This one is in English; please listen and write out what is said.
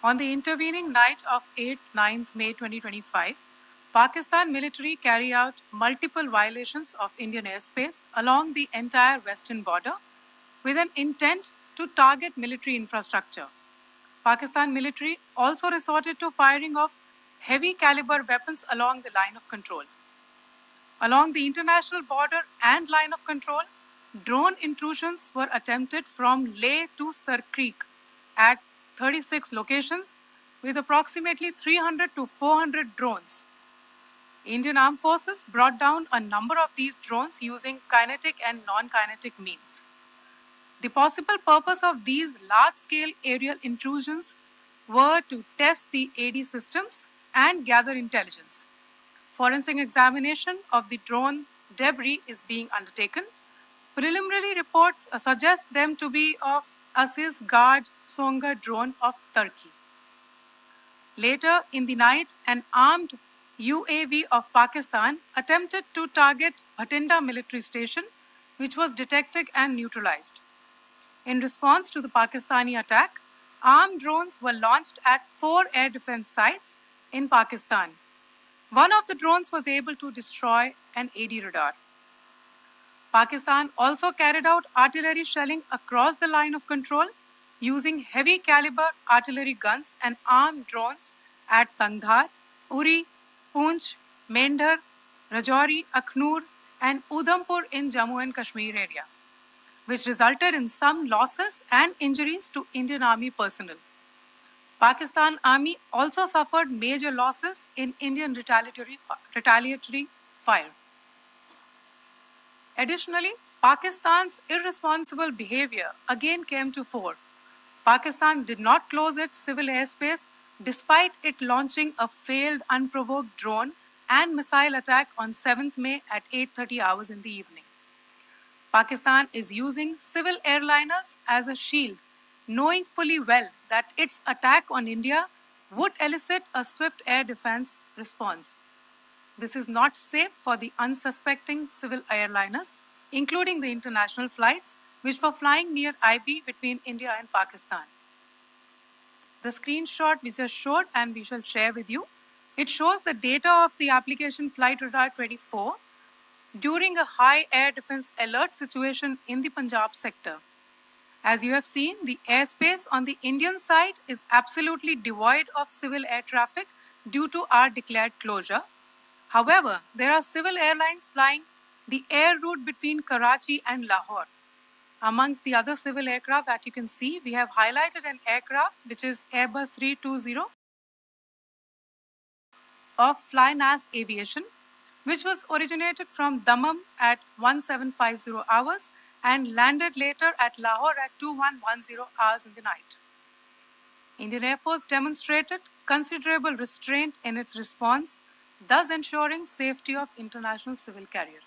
On the intervening night of 8th-9th May 2025, Pakistan military carried out multiple violations of Indian airspace along the entire western border with an intent to target military infrastructure. Pakistan military also resorted to firing of heavy caliber weapons along the line of control. Along the international border and line of control, drone intrusions were attempted from Leh to Sar Creek at 36 locations with approximately 300 to 400 drones. Indian Armed Forces brought down a number of these drones using kinetic and non-kinetic means. The possible purpose of these large-scale aerial intrusions were to test the AD systems and gather intelligence. Forensic examination of the drone debris is being undertaken. Preliminary reports suggest them to be of Aziz Guard Songa drone of Turkey. Later in the night, an armed UAV of Pakistan attempted to target Bhatinda military station, which was detected and neutralized. In response to the Pakistani attack, armed drones were launched at 4 air defense sites in Pakistan. One of the drones was able to destroy an AD radar. Pakistan also carried out artillery shelling across the line of control using heavy caliber artillery guns and armed drones at Tangdhar, Uri, Poonch, Mendhar, Rajouri, Akhnur, and Udhampur in Jammu and Kashmir area, which resulted in some losses and injuries to Indian Army personnel. Pakistan Army also suffered major losses in Indian retaliatory fire. Additionally, Pakistan's irresponsible behavior again came to fore. Pakistan did not close its civil airspace despite it launching a failed unprovoked drone and missile attack on 7th May at 8:30 hours in the evening. Pakistan is using civil airliners as a shield, knowing fully well that its attack on India would elicit a swift air defense response. This is not safe for the unsuspecting civil airliners, including the international flights, which were flying near IB between India and Pakistan. The screenshot we just showed and we shall share with you, it shows the data of the application Flight Radar 24 during a high air defense alert situation in the Punjab sector. As you have seen, the airspace on the Indian side is absolutely devoid of civil air traffic due to our declared closure. However, there are civil airlines flying the air route between Karachi and Lahore. Amongst the other civil aircraft that you can see, we have highlighted an aircraft which is Airbus 320 of Flynas Aviation, which was originated from Dammam at 1750 hours and landed later at Lahore at 2110 hours in the night. Indian Air Force demonstrated considerable restraint in its response, thus ensuring safety of international civil carrier.